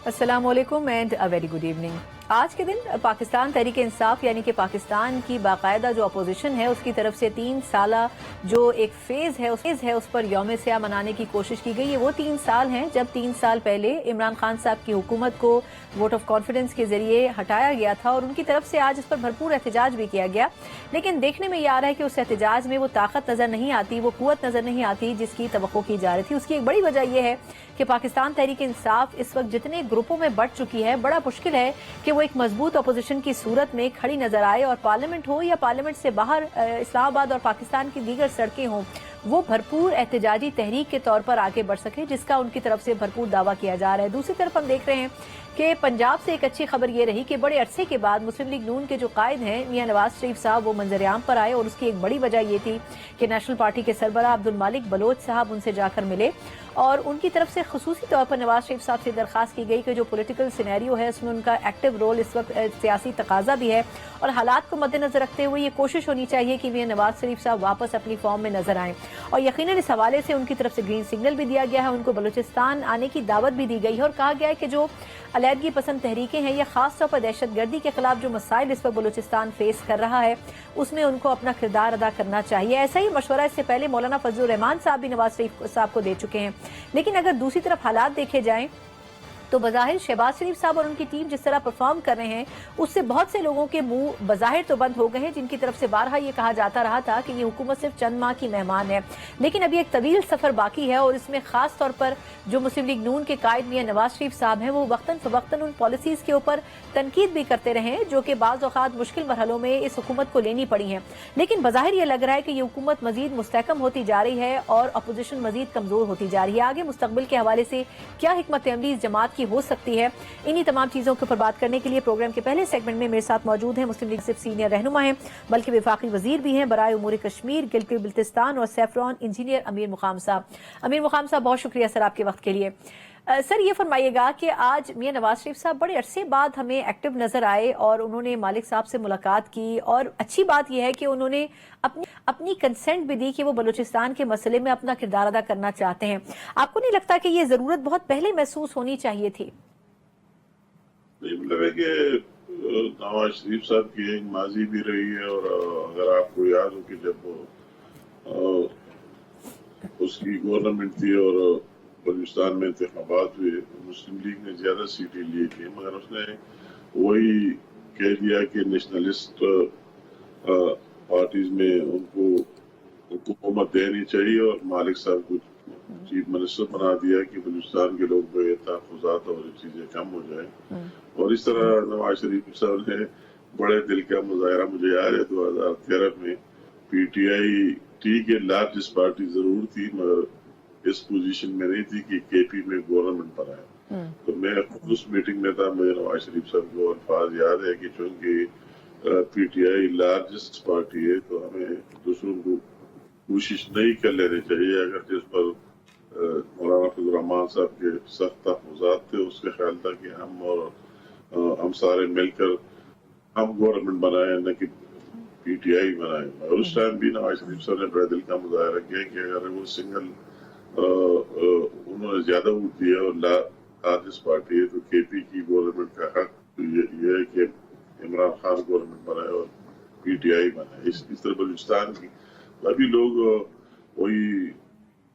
अस्सलाम वालेकुम and a very good evening. आज के दिन पाकिस्तान तहरीक इंसाफ यानी कि पाकिस्तान की बाकायदा जो अपोजिशन है उसकी तरफ से 3 साला जो एक फेज है उस पर यौम सियाह मनाने की कोशिश की गई है। वो 3 साल हैं जब 3 साल पहले इमरान खान साहब की हुकूमत को वोट ऑफ कॉन्फिडेंस के जरिए हटाया गया था और उनकी तरफ से आज इस पर भरपूर एहतजाज भी किया गया। लेकिन देखने में ये आ रहा है कि उस एहतजाज में वो ताकत नजर नहीं आती, वो कुव्वत नजर नहीं आती जिसकी तवक्को की जा रही थी। उसकी एक बड़ी वजह यह है कि पाकिस्तान तहरीक इंसाफ इस वक्त जितने ग्रुपों में बढ़ चुकी है, बड़ा मुश्किल है कि वो एक मजबूत अपोजिशन की सूरत में खड़ी नजर आए और पार्लियामेंट हो या पार्लियामेंट से बाहर इस्लामाबाद और पाकिस्तान की दीगर सड़कें हों, वो भरपूर एहतजाजी तहरीक के तौर पर आगे बढ़ सके, जिसका उनकी तरफ से भरपूर दावा किया जा रहा है। दूसरी तरफ हम देख रहे हैं कि पंजाब से एक अच्छी खबर ये रही कि बड़े अरसे के बाद मुस्लिम लीग नून के जो कायद हैं मियां नवाज शरीफ साहब वो मंजर-ए-आम पर आए और उसकी एक बड़ी वजह ये थी कि नेशनल पार्टी के सरबराह अब्दुल मालिक बलोच साहब उनसे जाकर मिले और उनकी तरफ से खुसूसी तौर पर नवाज शरीफ साहब से दरखास्त की गई कि जो पॉलिटिकल सिनेरियो है उसमें उनका एक्टिव रोल इस वक्त सियासी तकाजा भी है और हालात को मद्देनजर रखते हुए ये कोशिश होनी चाहिए कि मियां नवाज शरीफ साहब वापस अपनी फॉर्म में नजर आएं और यकीनन इस हवाले से उनकी तरफ से ग्रीन सिग्नल भी दिया गया है। उनको बलूचिस्तान आने की दावत भी दी गई है और कहा गया है कि जो अलहदगी पसंद तहरीकें हैं या खास तौर पर दहशत गर्दी के खिलाफ जो मसाइल इस पर बलूचिस्तान फेस कर रहा है उसमें उनको अपना किरदार अदा करना चाहिए। ऐसा ही मशवरा इससे पहले मौलाना फजलुर रहमान साहब भी नवाज शरीफ साहब को दे चुके हैं। लेकिन अगर दूसरी तरफ हालात देखे जाएं तो बज़ाहिर शहबाज शरीफ साहब और उनकी टीम जिस तरह परफॉर्म कर रहे हैं उससे बहुत से लोगों के मुंह बज़ाहिर तो बंद हो गए हैं, जिनकी तरफ से बारहा ये कहा जाता रहा था कि ये हुकूमत सिर्फ चंद माह की मेहमान है। लेकिन अभी एक तवील सफर बाकी है और इसमें खास तौर पर जो मुस्लिम लीग नून के कायद मियां नवाज शरीफ साहब हैं वो वक्तन फवक्तन उन पॉलिसीज के ऊपर तनकीद भी करते रहे हैं जो कि बाज़ औक़ात मुश्किल मरहलों में इस हुकूमत को लेनी पड़ी हैं। लेकिन बज़ाहिर ये लग रहा है कि ये हुकूमत मजीद मुस्तहकम होती जा रही है और अपोजिशन मजीद कमजोर होती जा रही है। आगे मुस्तकबिल के हवाले से क्या हिकमत अमली इस जमात की हो सकती है, इन्हीं तमाम चीजों के ऊपर बात करने के लिए प्रोग्राम के पहले सेगमेंट में मेरे साथ मौजूद हैं मुस्लिम लीग सिर्फ सीनियर रहनुमा हैं बल्कि वफाकी वजीर भी हैं बराए उमूर कश्मीर, गिलगित बिल्तिस्तान और सैफरॉन इंजीनियर अमीर मुकाम साहब। अमीर मुकाम साहब बहुत शुक्रिया सर आपके वक्त के लिए। सर ये फरमाइएगा कि आज मियां नवाज शरीफ साहब बड़े अरसे बाद हमें एक्टिव नजर आए और उन्होंने मालिक साहब से मुलाकात की और अच्छी बात यह है कि उन्होंने अपनी कंसेंट भी दी कि वो बलूचिस्तान के मसले में अपना किरदार अदा करना चाहते हैं। आपको नहीं लगता कि ये जरूरत बहुत पहले महसूस होनी चाहिए थी? मतलब है कि नवाज शरीफ साहब की एक माजी भी रही है और अगर आपको याद हो कि जब उसकी गवर्नमेंट थी और बलूचिस्तान में इंतखाबात हुए मुस्लिम लीग ने ज्यादा सीटें ली थी, मगर उसने वही कह दिया कि नेशनलिस्ट पार्टीज में उनको हुकूमत देनी चाहिए और मालिक साहब को चीफ मिनिस्टर बना दिया कि बलूचिस्तान के लोग तहफुजात और चीजें कम हो जाए। और इस तरह नवाज शरीफ साहब ने बड़े दिल का मुजाहरा, मुझे याद है 2013 में PTI के लार्जेस्ट पार्टी जरूर थी मगर इस पोजीशन में नहीं थी कि KP में गवर्नमेंट बनाए। तो मैं उस मीटिंग में था, मुझे नवाज शरीफ साहब को अल्फाज याद है कि चूंकि PTI लार्जेस्ट पार्टी है तो हमें दूसरों को कोशिश नहीं कर लेनी चाहिए। अगर जिस पर मौलाना फजलुर रहमान साहब के सख्त तहफुजात थे उसका ख्याल था कि हम सारे मिलकर हम गवर्नमेंट बनाए न कि PTI बनाए। और उस टाइम भी नवाज शरीफ साहब ने बड़े दिल का मुजाहरा किया कि अगर वो सिंगल उन्होंने ज्यादा वोट दिया और लार्जेस्ट पार्टी है तो KP की गवर्नमेंट का हक ये है कि इमरान खान गवर्नमेंट बनाए और PTI बनाए। इस तरह बलूचिस्तान की अभी लोग वही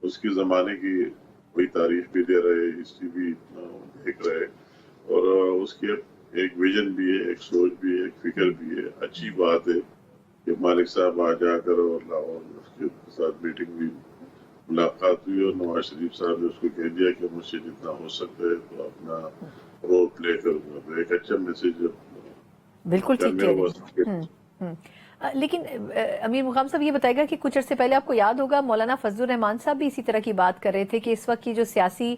उसके जमाने की वही तारीफ भी दे रहे, हिस्ट्री भी देख रहे और उसके एक विजन भी है, एक सोच भी है, एक फिक्र भी है। अच्छी बात है कि मालिक साहब आ जाकर और लाहौर उसके साथ मीटिंग भी मुलाकात हुई और नवाज शरीफ साहब ने उसको कह दिया कि मुझसे जितना हो सकता है तो अपना रोल प्ले करूंगा। तो एक अच्छा मैसेज बिल्कुल ठीक है। लेकिन अमीर मुकाम साहब ये बताएगा कि कुछ अर्से पहले आपको याद होगा मौलाना फजलुर रहमान साहब भी इसी तरह की बात कर रहे थे कि इस वक्त की जो सियासी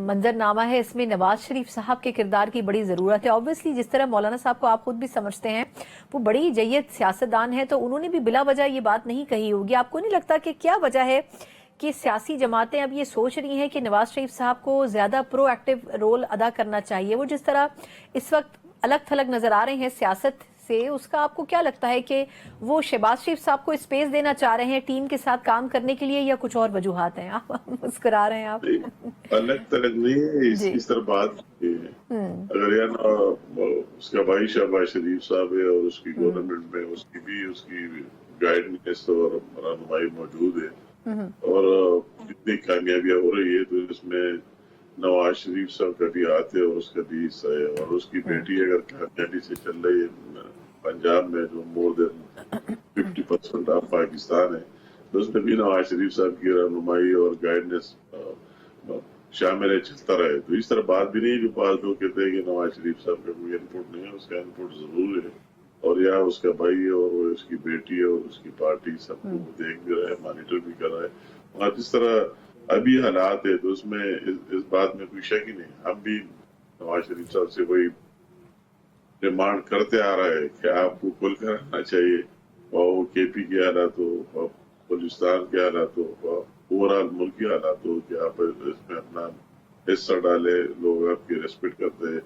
मंजरनामा है इसमें नवाज शरीफ साहब के किरदार की बड़ी ज़रूरत है। ऑब्वियसली जिस तरह मौलाना साहब को आप खुद भी समझते हैं वो बड़ी जय्यद सियासतदान है तो उन्होंने भी बिला वजह ये बात नहीं कही होगी। आपको नहीं लगता कि क्या वजह है कि सियासी जमातें अब ये सोच रही हैं कि नवाज शरीफ साहब को ज्यादा प्रोएक्टिव रोल अदा करना चाहिए? वो जिस तरह इस वक्त अलग थलग नजर आ रहे हैं सियासत से, उसका आपको क्या लगता है कि वो शहबाज शरीफ साहब को स्पेस देना चाह रहे हैं टीम के साथ काम करने के लिए या कुछ और वजूहात हैं? आप मुस्कुरा रहे हैं। आप अलग थलग नहीं है, इस तरह बात اگر اس کا بھائی شہباز شریف صاحب ہے اور اس کی گورنمنٹ میں اس کی گائیڈنس اور رہنمائی موجود ہے اور اتنی کامیابیاں ہو رہی ہے، تو اس میں نواز شریف صاحب کا بھی ہاتھ ہے اور اس کا بھی حصہ ہے، اور اس کی بیٹی اگر کامیابی سے چل رہی ہے پنجاب میں جو مور دین 50% آف پاکستان ہے، تو اس میں بھی نواز شریف صاحب کی رہنمائی اور گائیڈنس شامل ہے، چلتا رہے۔ تو اس طرح بات بھی نہیں ہے جو بعض لوگ کہتے ہیں کہ نواز شریف صاحب کا کوئی انپٹ نہیں ہے، اس کا انپٹ ضرور ہے، اور یا اس کا بھائی ہے اور اس کی بیٹی ہے اور اس کی پارٹی سب کو دیکھ بھی رہا ہے، مانیٹر بھی کر رہا ہے، اور جس طرح ابھی حالات ہے تو اس میں اس بات میں کوئی شک ہی نہیں۔ ہم بھی نواز شریف صاحب سے کوئی ڈیمانڈ کرتے آ رہا ہے کہ آپ کو کھل کر آنا چاہیے، اور کے پی کے حالات ہو، بلوچستان کے حالات ہو، اوور آل ملکی حالات ہو، کہ آپ اس میں اپنا حصہ ڈالے، لوگ آپ کی ریسپیکٹ کرتے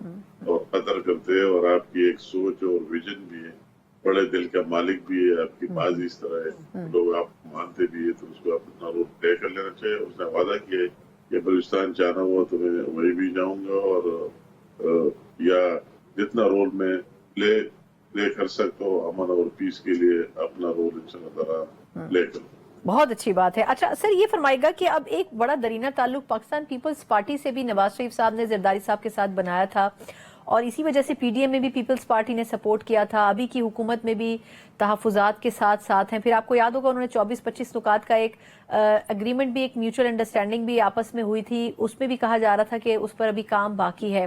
اور قدر کرتے، اور آپ کی ایک سوچ اور ویژن بھی ہے، بڑے دل کا مالک بھی ہے، آپ کی بازی اس طرح ہے، لوگ آپ کو مانتے بھی ہے، تو اس کو اپنا رول طے کر لینا چاہیے۔ اس نے وعدہ کیا ہے کہ بلوچستان جانا ہوا تو میں وہی بھی جاؤں گا، اور یا جتنا رول میں لے کر سکتا ہوں امن اور پیس کے لیے اپنا رول انشاءاللہ تعالیٰ لے کر۔ بہت اچھی بات ہے۔ اچھا سر، یہ فرمائے گا کہ اب ایک بڑا درینہ تعلق پاکستان پیپلز پارٹی سے بھی نواز شریف صاحب نے زرداری صاحب کے ساتھ بنایا تھا، اور اسی وجہ سے پی ڈی ایم میں بھی پیپلز پارٹی نے سپورٹ کیا تھا، ابھی کی حکومت میں بھی تحفظات کے ساتھ ہیں۔ پھر آپ کو یاد ہوگا انہوں نے 24-25 نکات کا ایک اگریمنٹ بھی، ایک میوچل انڈرسٹینڈنگ بھی آپس میں ہوئی تھی، اس میں بھی کہا جا رہا تھا کہ اس پر ابھی کام باقی ہے۔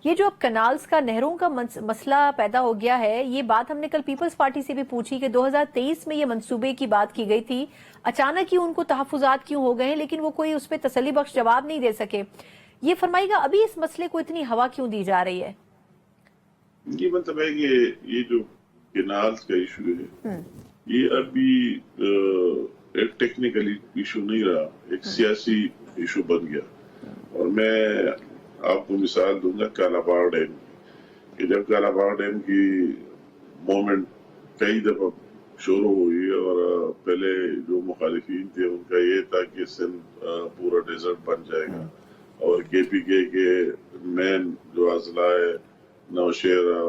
یہ جو اب کنالز کا، نہروں کا مسئلہ پیدا ہو گیا ہے، یہ بات ہم نے کل پیپلز پارٹی سے بھی پوچھی کہ 2023 میں یہ منصوبے کی بات کی گئی تھی، اچانک ہی ان کو تحفظات کیوں ہو گئے ہیں، لیکن وہ کوئی اس پہ تسلی بخش جواب نہیں دے سکے۔ یہ فرمائے گا ابھی اس مسئلے کو اتنی ہوا کیوں دی جا رہی ہے؟ یہ مطلب ہے کہ یہ جو کینالز کا ایشو ہے، یہ ابھی ایک ٹیکنیکل ایشو نہیں رہا، ایک سیاسی ایشو بن گیا۔ اور میں آپ کو مثال دوں گا کالاباغ ڈیم کی، کہ جب کالاباغ ڈیم کی موومنٹ کئی دفعہ شروع ہوئی، اور پہلے جو مخالفین تھے ان کا یہ تھا کہ سندھ پورا ڈیزرٹ بن جائے گا، اور کے پی کے مین جو اضلاع ہے نوشہرہ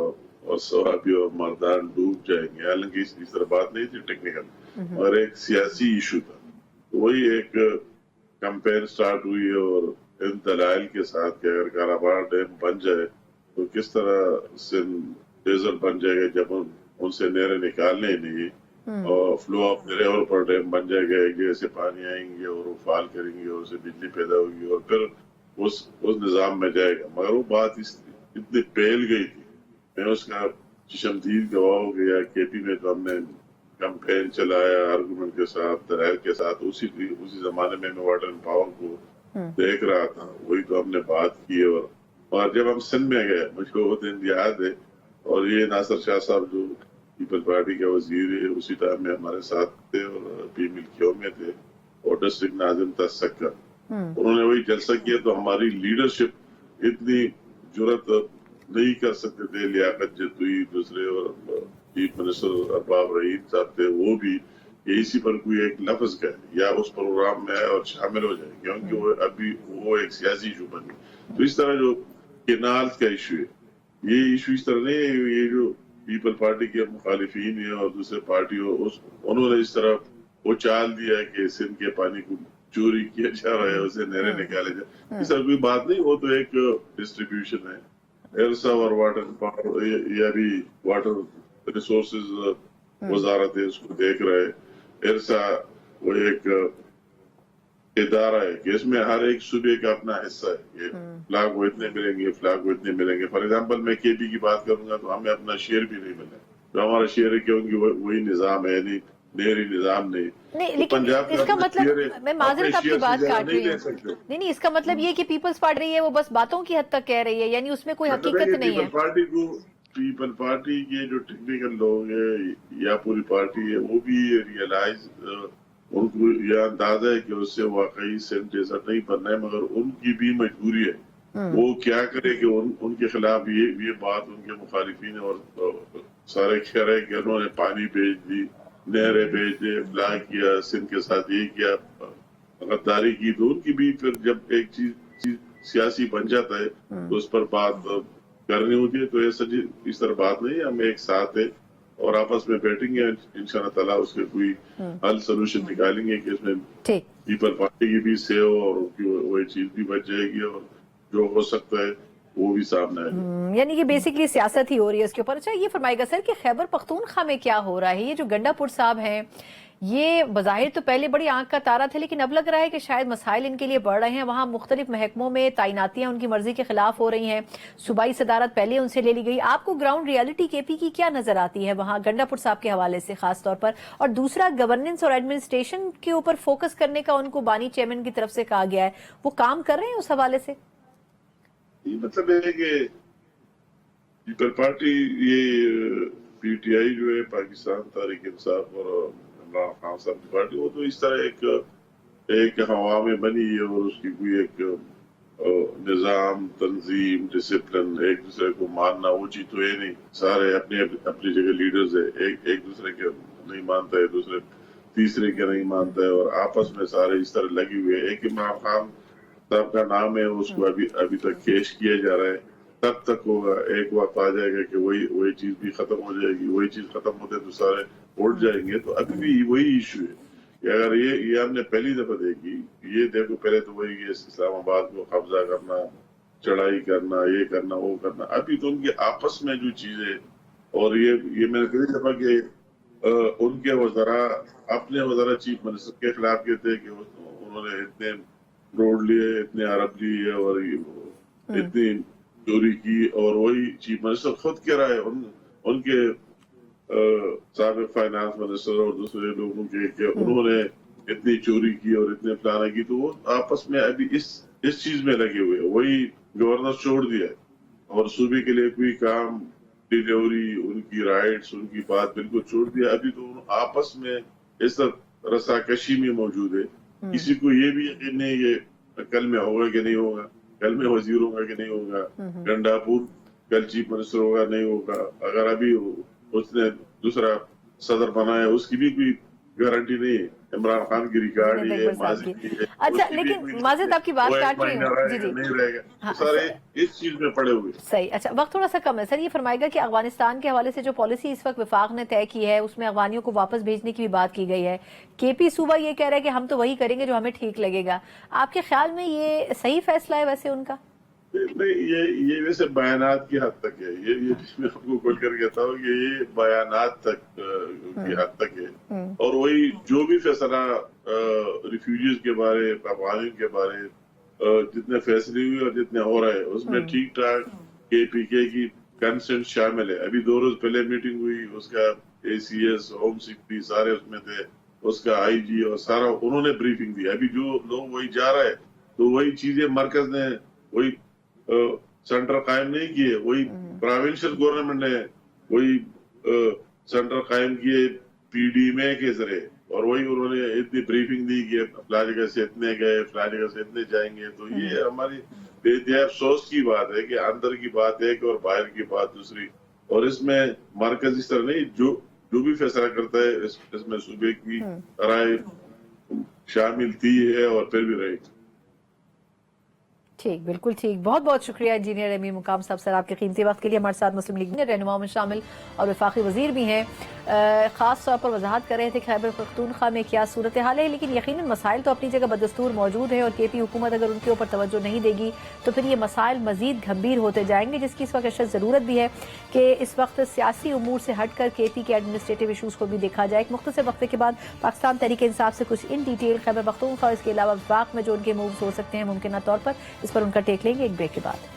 اور سوابی اور مردان ڈوب جائیں گے، حالانکہ اس طرح بات نہیں تھی ٹیکنیکل، اور ایک سیاسی ایشو تھا۔ وہی ایک کمپین سٹارٹ ہوئی، اور ان دلائل کے ساتھ کہ اگر کالاباغ ڈیم بن جائے تو کس طرح سندھ ڈیزرٹ بن جائے گا جب ان سے نہریں نکالنے نہیں، اور فلو آف دا ریور پر ڈیم بن جائے گا، ایک جگہ سے پانی آئیں گے اور وہ فال کریں گے اور اسے بجلی پیدا ہوگی، اور پھر اس نظام میں جائے گا۔ مگر وہ بات اتنی پھیل گئی تھی، میں اس کا چشمدید گواہ ہو گیا۔ کے پی میں تو ہم نے کمپین چلایا آرگومنٹ کے ساتھ، دلائل کے ساتھ، اسی زمانے میں واٹر اینڈ پاور کو دیکھ رہا تھا، وہی تو ہم نے بات کی۔ اور جب ہم سندھ میں گئے، مجھ کو وہ دن یاد ہے، اور یہ ناصر شاہ صاحب جو پیپل پارٹی کے وزیر ہے اسی ٹائم میں ہمارے ساتھ تھے، اور پی ملکیوں میں تھے، اور ڈسٹرکٹ ناظم تھا سکر، انہوں نے وہی جلسہ کیا، تو ہماری لیڈرشپ اتنی جرت نہیں کر سکتے تھے، لیاقت جتوئی دوسرے، اور چیف منسٹر ارباب رحیم صاحب تھے، وہ بھی کہ اسی پر کوئی ایک لفظ کہے یا اس پروگرام میں آئے اور شامل ہو جائے، کیونکہ وہ ابھی وہ ایک سیاسی ایشو بن گئی۔ تو اس طرح جو کینالز کا ایشو ہے، یہ ایشو اس طرح نہیں ہے، یہ جو پیپل پارٹی کے مخالفین ہیں اور دوسرے پارٹی ہو، انہوں نے اس طرح وہ چال دیا ہے کہ سندھ کے پانی کو چوری کیا جا رہا ہے، اسے نہریں نکالے جائے، اس طرح کوئی بات نہیں، وہ تو ایک ڈسٹریبیوشن ہے۔ ایرسا اور واٹر یا بھی واٹر ریسورسز وزارت ہے، اس کو دیکھ رہے۔ ایرسا وہ ایک ادارہ ہے کہ اس میں ہر ایک صوبے کا اپنا حصہ ہے، یہ فلاح کو اتنے ملیں گے، فلاح کو اتنے ملیں گے۔ فار ایگزامپل میں کے پی کی بات کروں گا تو ہمیں اپنا شیئر بھی نہیں ملے، تو ہمارا شیئر ہے کیونکہ وہی نظام ہے، نہیں نہری نظام نہیں۔ لیکن اس کا مطلب، میں معذرت آپ کی بات کاٹ رہی ہوں، نہیں اس کا مطلب یہ کہ پیپلز پارٹی رہی ہے وہ بس باتوں کی حد تک کہہ رہی ہے، یعنی اس میں کوئی حقیقت نہیں ہے۔ پیپل پارٹی کے جو ٹیکنیکل لوگ ہیں یا پوری پارٹی ہے، وہ بھی ریئلائز، ان کو یہ اندازہ ہے کہ اس سے واقعی سندھ جیسا نہیں بننا ہے، مگر ان کی بھی مجبوری ہے، وہ کیا کرے کہ ان کے خلاف یہ بات ان کے مخالفین اور سارے کہہ رہے کہ انہوں نے پانی بھیج دی، نہریں بھیج دی، فلاح کیا، سندھ کے ساتھ یہ کیا، غداری کی، تو ان کی بھی پھر جب ایک چیز सियासी बन जाता है तो उस पर बात करनी होती है। तो ऐसा इस तरह बात नहीं है, हम एक साथ है और आपस में बैठेंगे इंशाअल्लाह ताला उसके कोई हल सोल्यूशन निकालेंगे कि इसमें ठीक। पीपल पार्टी की भी से हो और उनकी वही चीज भी बच जाएगी और जो हो सकता है वो भी सामने आएगा। यानी कि बेसिकली सियासत ही हो रही है उसके ऊपर। अच्छा ये फरमाइएगा सर कि खैबर पख्तूनख्वा में क्या हो रहा है? ये जो गंडापुर साहब हैं ये बज़ाहिर तो पहले बड़ी आंख का तारा थे, लेकिन अब लग रहा है कि शायद मसाइल इनके लिए बढ़ रहे हैं। वहाँ मुख्तलिफ महकमों में तैनातियां उनकी मर्जी के खिलाफ हो रही हैं, सूबाई सदारत पहले उनसे ले ली गई। आपको ग्राउंड रियलिटी केपी की क्या नजर आती है वहाँ गंडापुर साहब के हवाले से खास तौर पर? और दूसरा, गवर्नेंस और एडमिनिस्ट्रेशन के ऊपर फोकस करने का उनको बानी चेयरमैन की तरफ से कहा गया है, वो काम कर रहे हैं उस हवाले से? ये मतलब है कि पीपल पार्टी ये पीटीआई जो है पाकिस्तान तहरीक इंसाफ और इमरान खान साहब की पार्टी, वो तो इस तरह एक हवा में बनी है और उसकी कोई एक निजाम, तंजीम, डिसिप्लिन, एक दूसरे को मानना वो चीज तो है नहीं। सारे अपनी अपनी जगह लीडर्स है, एक दूसरे के नहीं मानता है, दूसरे तीसरे के नहीं मानता है और आपस में सारे इस तरह लगे हुए है। एक इमरान खान साहब का नाम है, उसको अभी तक केश किया जा रहा है। तब तक होगा, एक वक्त आ जाएगा कि वही चीज भी खत्म हो जाएगी। वही चीज खत्म होते तो सारे उठ जाएंगे। तो अभी भी वही इशू है कि अगर ये हमने पहली दफा देखी, ये देखो पहले तो वही इस्लामाबाद को कब्जा करना, चढ़ाई करना, ये करना, वो करना। अभी तो उनके आपस में जो चीजें, और ये मैंने पहली दफा कि उनके वज़रा अपने वज़रा चीफ मिनिस्टर के खिलाफ कहते हैं कि उन्होंने इतने रोड लिए, इतने अरब लिए और इतनी चोरी की, और वही चीफ मिनिस्टर खुद कह रहा है उनके साबिक फाइनेंस मिनिस्टर और दूसरे लोगों के उन्होंने इतनी चोरी की और इतने फलाना की। तो वो आपस में अभी इस चीज में लगे हुए हैं। वही गवर्नर छोड़ दिया है और सूबे के लिए कोई काम, डिलीवरी, उनकी राइट्स, उनकी बात बिल्कुल छोड़ दिया। अभी तो आपस में इस रसाकशी में मौजूद है। किसी को ये भी यकीन नहीं ये कल में होगा कि नहीं होगा, कल में वजीर होगा कि नहीं होगा, गंडापुर कल चीफ मिनिस्टर होगा नहीं होगा। अगर अभी उसने दूसरा सदर बनाया उसकी भी कोई गारंटी नहीं है। इमरान खान की रिकॉर्ड है, माजी की है। अच्छा, लेकिन माजिद आपकी बात काट रही हूँ, जी नहीं रहेगा। हाँ, तो सारे इस चीज में पड़े हुए। सही। अच्छा, वक्त थोड़ा सा कम है सर, ये फरमाएगा कि अफगानिस्तान के हवाले से जो पॉलिसी इस वक्त वफाक ने तय की है उसमें अफगानियों को वापस भेजने की भी बात की गई है। केपी सूबा ये कह रहा है कि हम तो वही करेंगे जो हमें ठीक लगेगा। आपके ख्याल में ये सही फैसला है वैसे उनका? नहीं, ये वैसे बयानात की हद तक है। ये मैं आपको खोल कर कहता हूँ कि ये बयानात तक की हद तक है। और वही जो भी फैसला रिफ्यूजीज के बारे, अफगानियों के बारे जितने फैसले हुए और जितने हो रहे हैं उसमें ठीक ठाक केपीके की कंसेंट शामिल है। अभी 2 रोज पहले मीटिंग हुई, उसका ACS, होम सेक्रेटरी सारे उसमें थे, उसका IG और सारा उन्होंने ब्रीफिंग दी। अभी जो लोग वही जा रहा है तो वही चीजें मरकज ने वही सेंटर कायम नहीं किए, वही प्रोविंशियल गवर्नमेंट ने वही सेंटर कायम किए PD में के जरिए, और वही उन्होंने इतनी ब्रीफिंग दी कि फला जगह से इतने गए, फला जगह से इतने जाएंगे। तो ये हमारी बेहद अफसोस की बात है कि अंदर की बात एक और बाहर की बात दूसरी। और इसमें मरकज इस तरह नहीं, जो भी फैसला करता है इसमें सूबे की राय शामिल थी है और फिर भी रहेगी। ठीक, बिल्कुल ठीक। बहुत बहुत शुक्रिया इंजीनियर अमीर मुकाम साहब सर आपके कीमती वक्त के लिए। हमारे साथ मुस्लिम लीग रहनुमा में शामिल और वफाकी वजीर भी हैं। ख़ास तौर पर वजाहत कर रहे थे खैबर पख्तूनख्वा में क्या सूरत हाल है, लेकिन यकीनन मसाइल तो अपनी जगह बदस्तूर मौजूद है और केपी हुकूमत अगर उनके ऊपर तवज्जो नहीं देगी तो फिर ये मसाइल मजीद गंभीर होते जाएंगे, जिसकी इस वक्त अशद ज़रूरत भी है कि इस वक्त सियासी उमूर से हट कर केपी के एडमिनिस्ट्रेटिव इशूज़ को भी देखा जाए। एक मुख्तसर वक्त के बाद पाकिस्तान तहरीक इंसाफ से कुछ इन डिटेल खैबर पख्तूनख्वा और इसके अलावा वफाक में जो उनके मूव्स हो सकते हैं मुमकिन तौर पर, इस पर उनका टेक लेंगे एक ब्रेक के बाद।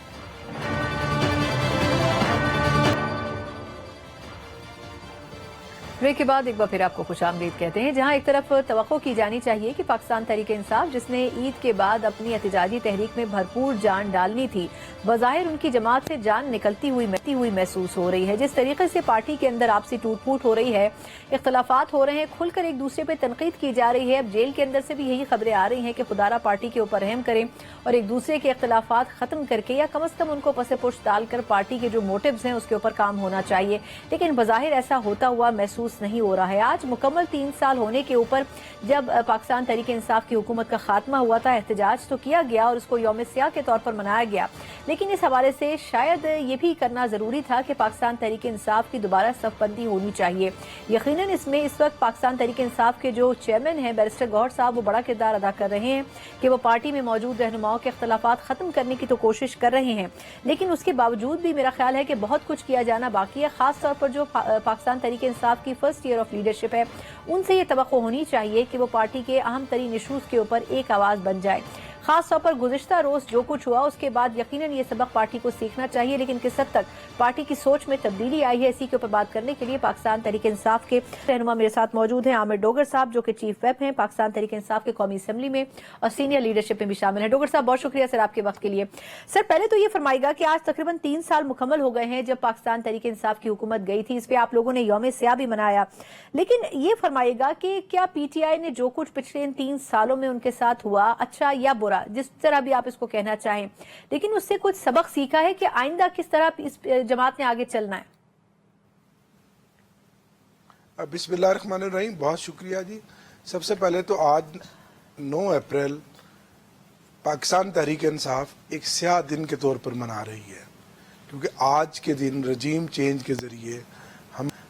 ब्रेक के बाद एक बार फिर आपको खुशामदीद कहते हैं। जहां एक तरफ तवक्को की जानी चाहिए कि पाकिस्तान तहरीक इंसाफ जिसने ईद के बाद अपनी एहतजाजी तहरीक में भरपूर जान डालनी थी, बज़ाहिर उनकी जमात से जान निकलती हुई महसूस हो रही है। जिस तरीके से पार्टी के अंदर आपसी टूट फूट हो रही है, इख्तलाफात हो रहे हैं, खुलकर एक दूसरे पर तनकीद की जा रही है। अब जेल के अंदर से भी यही खबरें आ रही हैं कि खुदारा पार्टी के ऊपर रहम करें और एक दूसरे के इख्तलाफात खत्म करके या कम अज कम उनको पसे पुश डालकर पार्टी के जो मोटिव्स हैं उसके ऊपर काम होना चाहिए। लेकिन बज़ाहिर ऐसा होता हुआ महसूस महसूस नहीं हो रहा है। आज मुकम्मल 3 साल होने के ऊपर जब पाकिस्तान तहरीक इंसाफ की हुकूमत का खात्मा हुआ था, एहतजाज तो किया गया और उसको यौम सियाह के तौर पर मनाया गया, लेकिन इस हवाले से शायद ये भी करना ज़रूरी था कि पाकिस्तान तहरीक इंसाफ की दोबारा सफबंदी होनी चाहिए। यकीनन इसमें इस वक्त पाकिस्तान तहरीक इंसाफ के जो चेयरमैन हैं बैरिस्टर गौहर साहब, वो बड़ा किरदार अदा कर रहे हैं कि वो पार्टी में मौजूद रहनुमाओं के इख्तलाफात ख़त्म करने की तो कोशिश कर रहे हैं, लेकिन उसके बावजूद भी मेरा ख्याल है कि बहुत कुछ किया जाना बाकी है। खास तौर पर जो पाकिस्तान तहरीक इंसाफ की फर्स्ट ईयर ऑफ लीडरशिप है, उनसे ये तवक्को होनी चाहिए कि वो पार्टी के अहम तरीन इशूज़ के ऊपर एक आवाज़ बन जाए। खास तौर पर गुज़िश्ता रोज़ जो कुछ हुआ उसके बाद यकीनन ये सबक पार्टी को सीखना चाहिए, लेकिन किस हद तक पार्टी की सोच में तब्दीली आई है, इसी के ऊपर बात करने के लिए पाकिस्तान तहरीक इंसाफ के रहनुमा मेरे साथ मौजूद हैं। आमिर डोगर साहब जो कि चीफ व्हिप हैं पाकिस्तान तहरीक इंसाफ के कौमी असम्बली में और सीनियर लीडरशिप में भी शामिल हैं। डोगर साहब, बहुत शुक्रिया सर आपके वक्त के लिए। सर, पहले तो ये फरमाइएगा कि आज तकरीबन 3 साल मुकम्मल हो गए हैं जब पाकिस्तान तहरीक इंसाफ की हुकूमत गई थी, इस पर आप लोगों ने यौम सियाह भी मनाया, लेकिन ये फरमाइएगा कि क्या PTI ने जो कुछ पिछले इन 3 सालों में उनके साथ हुआ, अच्छा या बुरा, जिस तरह भी आप इसको कहना चाहें, लेकिन उससे कुछ सबक सीखा है कि आइंदा किस तरह इस जमात ने आगे चलना है? बिस्मिल्लाहिर्रहमानिर्रहीम, बहुत शुक्रिया जी। सबसे पहले तो आज 9 अप्रैल पाकिस्तान तहरीक इंसाफ एक स्याह दिन के तौर पर मना रही है, क्योंकि आज के दिन रजीम चेंज के ज़रिए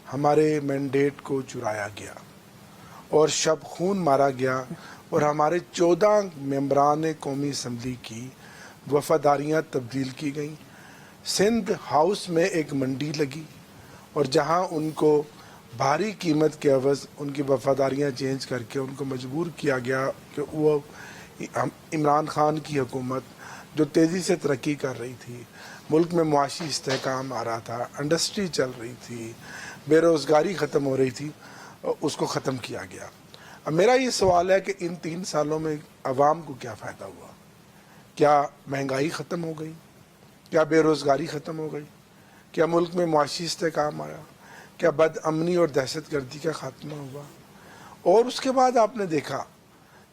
हमारे मैंडेट को चुराया गया और शब खून मारा गया और हमारे 14 मेंबरान कौमी असम्बली की वफादारियाँ तब्दील की गईं। सिंध हाउस में एक मंडी लगी और जहां उनको भारी कीमत के अवज़ उनकी वफादारियाँ चेंज करके उनको मजबूर किया गया कि वो इमरान खान की हुकूमत जो तेज़ी से तरक्की कर रही थी, मुल्क में मुआशी इस्तेहकाम आ रहा था, इंडस्ट्री चल रही थी, बेरोज़गारी ख़त्म हो रही थी, उसको ख़त्म किया गया। अब मेरा ये सवाल है कि इन 3 सालों में अवाम को क्या फ़ायदा हुआ? क्या महंगाई ख़त्म हो गई? क्या बेरोज़गारी ख़त्म हो गई? क्या मुल्क में मुआशी इस्तेहकाम आया? क्या बदअमनी और दहशतगर्दी का ख़ात्मा हुआ? और उसके बाद आपने देखा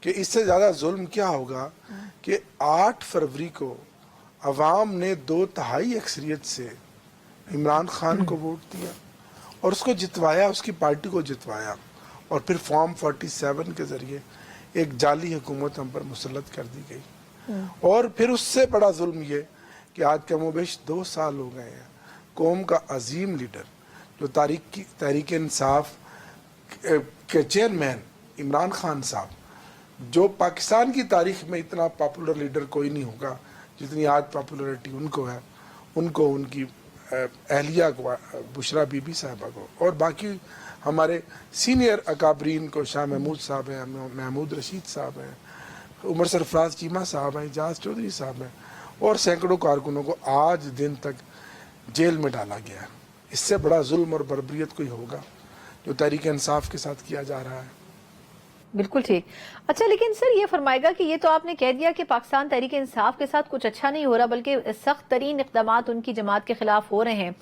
कि इससे ज़्यादा जुल्म क्या होगा कि 8 फरवरी को अवाम ने 2/3 अक्सरियत से इमरान खान को वोट दिया और उसको जितवाया, उसकी पार्टी को जितवाया, और फिर फॉर्म 47 के ज़रिए एक जाली हुकूमत हम पर मुसल्लत कर दी गई। और फिर उससे बड़ा जुल्म ये कि आज कमोबेश 2 साल हो गए हैं कौम का अजीम लीडर जो तहरीक इंसाफ के चेयरमैन इमरान खान साहब, जो पाकिस्तान की तारीख में इतना पॉपुलर लीडर कोई नहीं होगा जितनी आज पॉपुलरिटी उनको है, उनको, उनकी अहलिया को, बुशरा बीबी साहबा को, और बाकी हमारे सीनियर अकाबरीन को, शाह महमूद साहब हैं, महमूद रशीद साहब हैं, उमर सरफराज चीमा साहब हैं, जाज चौधरी साहब हैं, और सैकड़ों कारकुनों को आज दिन तक जेल में डाला गया है। इससे बड़ा जुल्म और बर्बरियत कोई होगा जो तहरीक इंसाफ के साथ किया जा रहा है? बिल्कुल ठीक। अच्छा, लेकिन सर ये फरमाएगा कि ये तो आपने कह दिया कि पाकिस्तान तहरीक इंसाफ के साथ कुछ अच्छा नहीं हो रहा, बल्कि सख्त तरीन इक़दामात उनकी जमात के खिलाफ हो रहे हैं,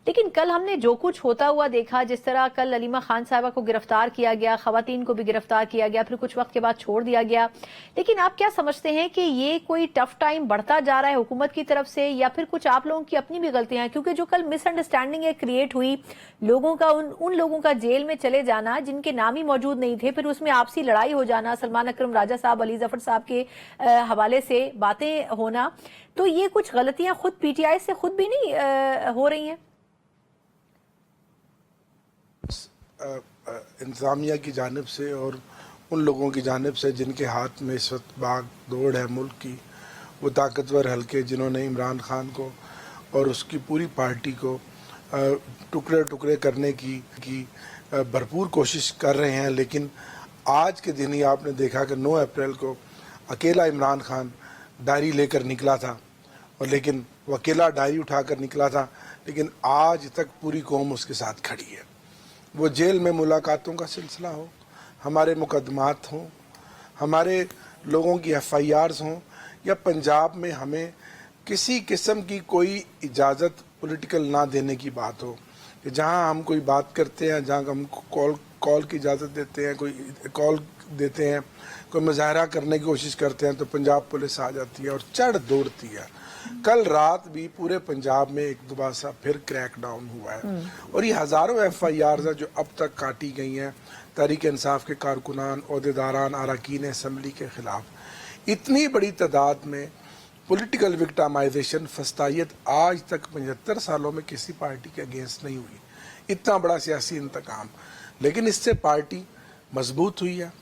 लेकिन कल हमने जो कुछ होता हुआ देखा, जिस तरह कल अलीमा खान साहबा को गिरफ्तार किया गया, खवातीन को भी गिरफ्तार किया गया, फिर कुछ वक्त के बाद छोड़ दिया गया, लेकिन आप क्या समझते हैं कि ये कोई टफ टाइम बढ़ता जा रहा है हुकूमत की तरफ से, या फिर कुछ आप लोगों की अपनी भी गलतियां हैं? क्योंकि जो कल मिसअंडरस्टैंडिंग क्रिएट हुई, लोगों का उन लोगों का जेल में चले जाना जिनके नाम ही मौजूद नहीं थे, फिर उसमें आपसी लड़ाई हो जाना, सलमान अकरम राजा साहब, अली जफर साहब के हवाले से बातें होना, तो ये कुछ गलतियां खुद PTI से खुद भी नहीं हो रही हैं? इंतज़ामिया की जानिब से और उन लोगों की जानिब से जिनके हाथ में इस वक्त भाग दौड़ है मुल्क की, वो ताकतवर हल्के जिन्होंने इमरान खान को और उसकी पूरी पार्टी को टुकड़े टुकड़े करने की भरपूर कोशिश कर रहे हैं। लेकिन आज के दिन ही आपने देखा कि 9 अप्रैल को अकेला इमरान खान डायरी लेकर निकला था, और लेकिन वो अकेला डायरी उठाकर निकला था, लेकिन आज तक पूरी कौम उसके साथ खड़ी है। वो जेल में मुलाकातों का सिलसिला हो, हमारे मुकदमात हों, हमारे लोगों की FIRs हों, या पंजाब में हमें किसी किस्म की कोई इजाज़त पॉलिटिकल ना देने की बात हो, कि जहां हम कोई बात करते हैं, जहां हम कॉल की इजाज़त देते हैं, कोई कॉल देते हैं, कोई मुजाहरा करने की कोशिश करते हैं, तो पंजाब पुलिस आ जाती है और चढ़ दौड़ती है। कल रात भी पूरे पंजाब में एक दोबारा सा फिर क्रैक डाउन हुआ है और ये हज़ारों FIRs हैं जो अब तक काटी गई हैं तहरीक इंसाफ के कारकुनान, ओहदेदारान, अरकान असम्बली के ख़िलाफ़। इतनी बड़ी तादाद में पॉलिटिकल विक्टिमाइजेशन, फस्तायत आज तक 75 सालों में किसी पार्टी के अगेंस्ट नहीं हुई। इतना बड़ा सियासी इंतकाम, लेकिन इससे पार्टी मजबूत हुई है,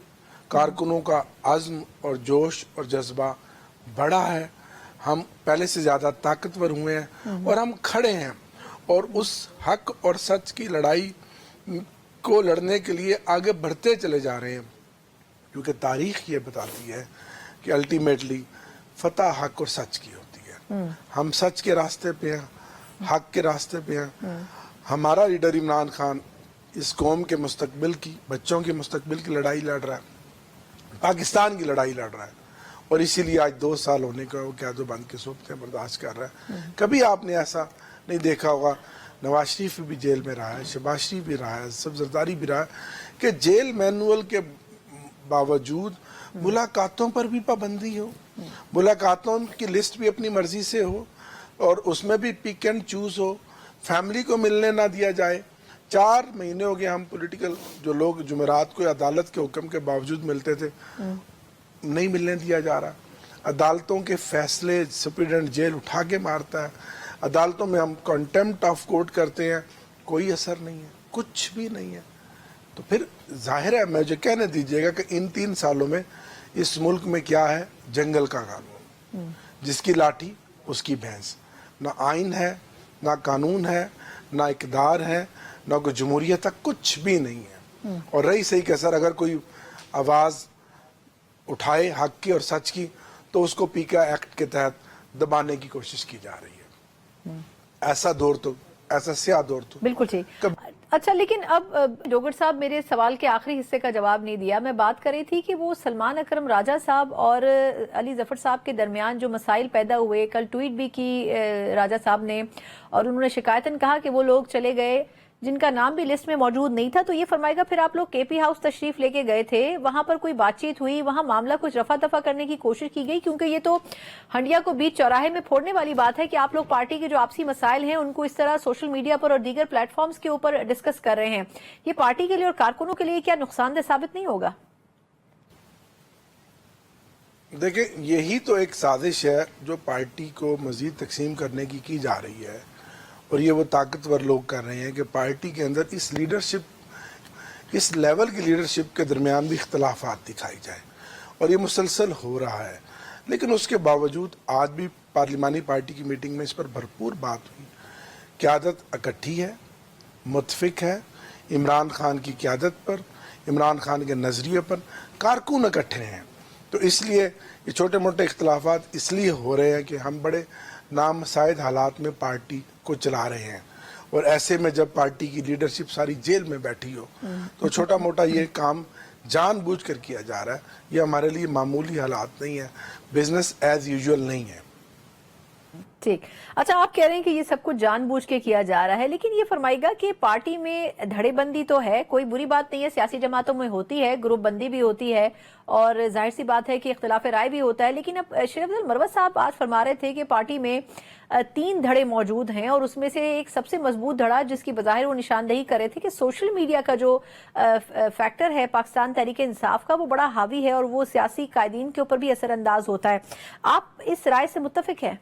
कारकुनों का अज़्म और जोश और जज्बा बढ़ा है, हम पहले से ज़्यादा ताकतवर हुए हैं और हम खड़े हैं और उस हक और सच की लड़ाई को लड़ने के लिए आगे बढ़ते चले जा रहे हैं, क्योंकि तारीख ये बताती है कि अल्टीमेटली फतह हक और सच की होती है। हम सच के रास्ते पे हैं, हक के रास्ते पे हैं। हमारा लीडर इमरान खान इस कौम के मुस्तकबिल की, बच्चों के मुस्तकबिल की लड़ाई लड़ रहा है, पाकिस्तान की लड़ाई लड़ रहा है और इसीलिए आज 2 साल होने का वो क्या जो बंद के सोबतें बर्दाश्त कर रहा है। कभी आपने ऐसा नहीं देखा होगा, नवाज शरीफ भी जेल में रहा है, शहबाज शरीफ भी रहा है, सब जरदारी भी रहा है, कि जेल मैनुअल के बावजूद मुलाकातों पर भी पाबंदी हो, मुलाकातों की लिस्ट भी अपनी मर्जी से हो और उसमें भी पिक एंड चूज हो, फैमिली को मिलने ना दिया जाए। 4 महीने हो गए हम पॉलिटिकल जो लोग जुमेरात को अदालत के हुक्म के बावजूद मिलते थे, नहीं मिलने दिया जा रहा। अदालतों के फैसले सुप्रीडेंट जेल उठा के मारता है, अदालतों में हम कंटेम्प्ट ऑफ कोर्ट करते हैं, कोई असर नहीं है, कुछ भी नहीं है। तो फिर जाहिर है, मुझे कहने दीजिएगा कि इन 3 सालों में इस मुल्क में क्या है, जंगल का कानून, जिसकी लाठी उसकी भैंस, ना आइन है, ना कानून है, ना इक़दार है, ना कोई जमहूरियत तक, कुछ भी नहीं है। और रही सही कि सर अगर कोई आवाज़ उठाए हक की और सच की तो उसको पीका एक्ट के तहत दबाने की कोशिश की जा रही है। ऐसा दौर तो, ऐसा स्याह दौर तो बिल्कुल ठीक। अच्छा, लेकिन अब जोगर साहब मेरे सवाल के आखिरी हिस्से का जवाब नहीं दिया। मैं बात कर रही थी कि वो सलमान अकरम राजा साहब और अली जफर साहब के दरमियान जो मसाइल पैदा हुए, कल ट्वीट भी की राजा साहब ने और उन्होंने शिकायतन कहा कि वो लोग चले गए जिनका नाम भी लिस्ट में मौजूद नहीं था। तो ये फरमाएगा, फिर आप लोग KP हाउस तशरीफ लेके गए थे, वहां पर कोई बातचीत हुई, वहां मामला कुछ रफा दफा करने की कोशिश की गई? क्योंकि ये तो हंडिया को बीच चौराहे में फोड़ने वाली बात है कि आप लोग पार्टी के जो आपसी मसाइल हैं उनको इस तरह सोशल मीडिया पर और दीगर प्लेटफॉर्म्स के ऊपर डिस्कस कर रहे हैं। ये पार्टी के लिए और कारकुनों के लिए क्या नुकसानदेह साबित नहीं होगा? देखिए, यही तो एक साजिश है जो पार्टी को मजीद तकसीम करने की जा रही है और ये वो ताकतवर लोग कर रहे हैं कि पार्टी के अंदर इस लीडरशिप, इस लेवल की लीडरशिप के दरमियान भी इख्तलाफात दिखाई जाए और ये मुसलसल हो रहा है। लेकिन उसके बावजूद आज भी पार्लिमानी पार्टी की मीटिंग में इस पर भरपूर बात हुई। क़यादत इकट्ठी है, मुत्फिक है, इमरान खान की क़यादत पर, इमरान खान के नज़रिए पर कारकुन इकट्ठे हैं। तो इसलिए ये छोटे मोटे इख्तलाफात इसलिए हो रहे हैं कि हम बड़े नामसाइद हालात में पार्टी को चला रहे हैं और ऐसे में जब पार्टी की लीडरशिप सारी जेल में बैठी हो तो छोटा मोटा ये काम जानबूझकर किया जा रहा है। ये हमारे लिए मामूली हालात नहीं है, बिजनेस एज यूजुअल नहीं है। ठीक। अच्छा, आप कह रहे हैं कि ये सब कुछ जानबूझ के किया जा रहा है, लेकिन ये फरमाइएगा कि पार्टी में धड़ेबंदी तो है, कोई बुरी बात नहीं है, सियासी जमातों में होती है, ग्रुप बंदी भी होती है और जाहिर सी बात है कि इख्तिलाफ राय भी होता है। लेकिन अब शरीफ अफजल मरवत साहब आज फरमा रहे थे कि पार्टी में 3 धड़े मौजूद हैं और उसमें से एक सबसे मजबूत धड़ा जिसकी बज़ाहिर वो निशानदेही कर रहे थे कि सोशल मीडिया का जो फैक्टर है पाकिस्तान तहरीक इंसाफ का, वो बड़ा हावी है और वो सियासी कायदीन के ऊपर भी असरअंदाज होता है। आप इस राय से मुत्तफिक हैं?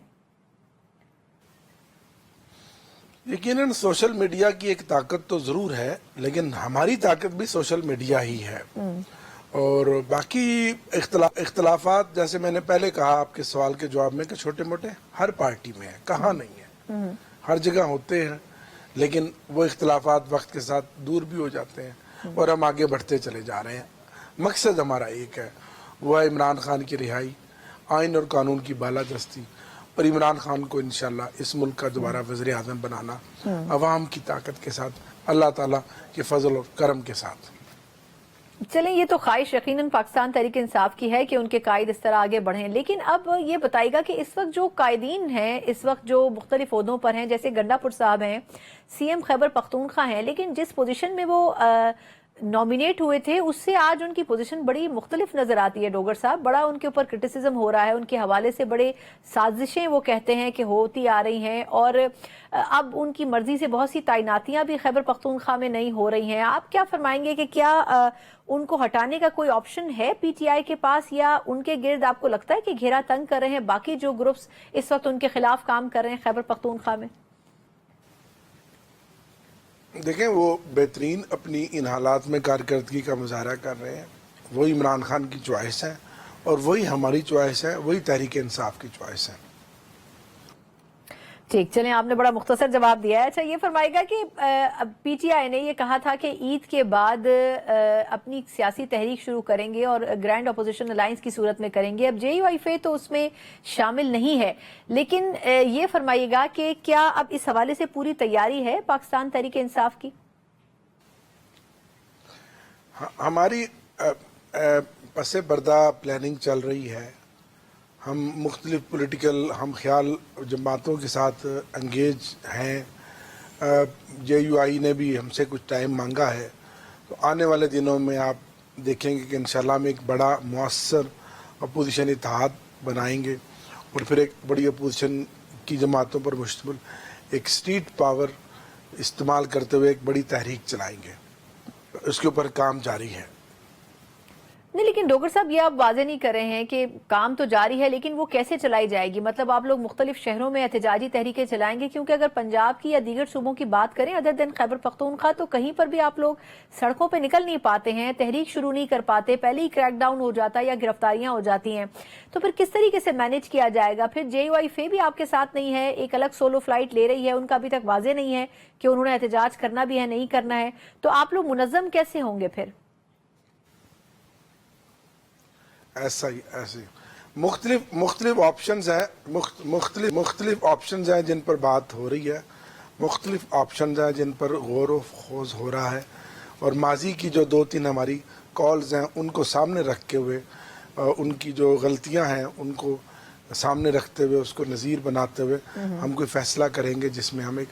यकीनन सोशल मीडिया की एक ताकत तो जरूर है, लेकिन हमारी ताकत भी सोशल मीडिया ही है। और बाकी इख्तलाफात, जैसे मैंने पहले कहा आपके सवाल के जवाब में, कि छोटे मोटे हर पार्टी में है, कहाँ नहीं है, हर जगह होते हैं, लेकिन वो इख्तलाफात वक्त के साथ दूर भी हो जाते हैं और हम आगे बढ़ते चले जा रहे हैं। मकसद हमारा एक है, वो है इमरान खान की रिहाई, आइन और कानून की बालादस्ती और इमरान खान को इंशाल्लाह इस मुल्क का दोबारा वज़ीर आज़म बनाना, अवाम की ताकत के साथ, अल्लाह ताला के फजल और करम के साथ। चलें, ये तो ख्वाहिश यकीनन पाकिस्तान तहरीक इंसाफ की है कि उनके कायद इस तरह आगे बढ़ें। लेकिन अब ये बताइएगा कि इस वक्त जो कायदीन हैं, इस वक्त जो मुख्तलिफ ओहदों पर हैं, जैसे गंडापुर साहब हैं, CM खैबर पख्तूनख्वा हैं, लेकिन जिस पोजीशन में वो नॉमिनेट हुए थे उससे आज उनकी पोजीशन बड़ी मुख्तलिफ नजर आती है डोगर साहब। बड़ा उनके ऊपर क्रिटिसिज्म हो रहा है, उनके हवाले से बड़े साजिशें वो कहते हैं कि होती आ रही हैं, और अब उनकी मर्जी से बहुत सी तैनातियां भी खैबर पख्तूनख्वा में नहीं हो रही हैं। आप क्या फरमाएंगे कि क्या उनको हटाने का कोई ऑप्शन है पीटीआई के पास, या उनके गिर्द आपको लगता है कि घेरा तंग कर रहे हैं बाकी जो ग्रुप्स इस वक्त उनके खिलाफ काम कर रहे हैं खैबर पख्तूनख्वा में? देखें, वो बेहतरीन अपनी इन हालात में कारकर्दगी का मुजाहरा कर रहे हैं। वही इमरान खान की चॉइस है और वही हमारी चॉइस है, वही तहरीक इंसाफ की चॉइस है। ठीक, चलें, आपने बड़ा मुख्तसर जवाब दिया है। अच्छा, ये फरमाएगा कि पीटीआई ने ये कहा था कि ईद के बाद अपनी सियासी तहरीक शुरू करेंगे और ग्रैंड अपोजिशन अलायंस की सूरत में करेंगे। अब जेयूआईफे तो उसमें शामिल नहीं है, लेकिन ये फरमाइएगा कि क्या अब इस हवाले से पूरी तैयारी है पाकिस्तान तहरीक इंसाफ की? हमारी पसे पर्दा प्लानिंग चल रही है। हम मुख्तलिफ पॉलिटिकल हम ख्याल जमातों के साथ इंगेज हैं। जेयूआई ने भी हमसे कुछ टाइम मांगा है, तो आने वाले दिनों में आप देखेंगे कि इंशाल्लाह हम एक बड़ा मुअस्सर अपोजिशन इत्तेहाद बनाएंगे और फिर एक बड़ी अपोजिशन की जमातों पर मुश्तमिल एक स्ट्रीट पावर इस्तेमाल करते हुए एक बड़ी तहरीक चलाएंगे। उसके ऊपर काम जारी है। नहीं, लेकिन डोगर साहब ये आप वाजे नहीं कर रहे हैं कि काम तो जारी है, लेकिन वो कैसे चलाई जाएगी? मतलब आप लोग मुख्तलिफ शहरों में एहतजाजी तहरीकें चलाएंगे, क्योंकि अगर पंजाब की या दीगर सूबों की बात करें अदर दिन खैबर पख्तूनख्वा, तो कहीं पर भी आप लोग सड़कों पे निकल नहीं पाते हैं, तहरीक शुरू नहीं कर पाते, पहले ही क्रैकडाउन हो जाता है या गिरफ्तारियां हो जाती हैं। तो फिर किस तरीके से मैनेज किया जाएगा? फिर जेयूआईफे भी आपके साथ नहीं है, एक अलग सोलो फ्लाइट ले रही है, उनका अभी तक वाजे नहीं है कि उन्होंने एहतजाज करना भी है नहीं करना है, तो आप लोग मुनज़्ज़म कैसे होंगे फिर? ऐसा ही ऐसे मुख्तलिफ ऑप्शंस हैं, मुख्तलिफ ऑप्शंस हैं जिन पर बात हो रही है, मुख्तलिफ ऑप्शंस हैं जिन पर गौर व खोज हो रहा है, और माजी की जो 2-3 हमारी कॉल्स हैं उनको सामने रखते हुए, उनकी जो गलतियां हैं उनको सामने रखते हुए, उसको नज़ीर बनाते हुए हम कोई फैसला करेंगे जिसमें हम एक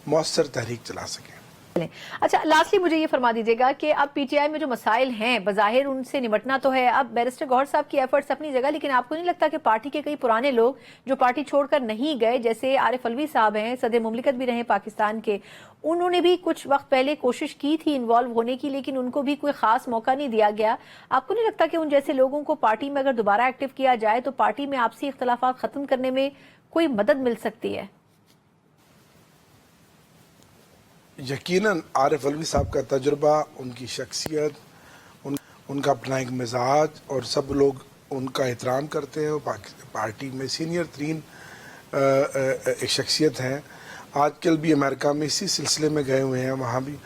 मौसर तहरीक चला सकें। अच्छा, लास्टली मुझे ये फरमा दीजिएगा कि अब पीटीआई में जो मसाइल हैं बज़ाहिर उनसे निपटना तो है। अब बैरिस्टर गौहर साहब की एफर्ट्स अपनी जगह, लेकिन आपको नहीं लगता कि पार्टी के कई पुराने लोग जो पार्टी छोड़कर नहीं गए, जैसे आरिफ अलवी साहब हैं, सदर मुमलिकत भी रहे पाकिस्तान के, उन्होंने भी कुछ वक्त पहले कोशिश की थी इन्वॉल्व होने की, लेकिन उनको भी कोई खास मौका नहीं दिया गया। आपको नहीं लगता कि उन जैसे लोगों को पार्टी में अगर दोबारा एक्टिव किया जाए तो पार्टी में आपसी इख्तलाफात खत्म करने में कोई मदद मिल सकती है? यकीनन आरिफ अलवी साहब का तजुर्बा, उनकी शख्सियत, उनका अपना एक मिजाज, और सब लोग उनका एहतराम करते हैं। पार्टी में सीनियर तरीन एक शख्सियत हैं। आजकल भी अमेरिका में इसी सिलसिले में गए हुए हैं, वहाँ भी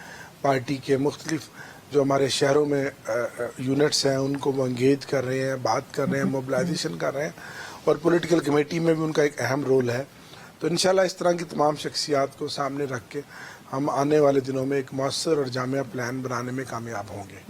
पार्टी के मुख्तलिफ जो हमारे शहरों में यूनिट्स हैं उनको वो इंगेज कर रहे हैं, बात कर रहे हैं, मोबिलाइजेशन कर रहे हैं, और पॉलिटिकल कमेटी में भी उनका एक अहम रोल है। तो इंशाल्लाह इस तरह की तमाम शख्सियात को सामने रख के हम आने वाले दिनों में एक मौसर और जामिया प्लान बनाने में कामयाब होंगे।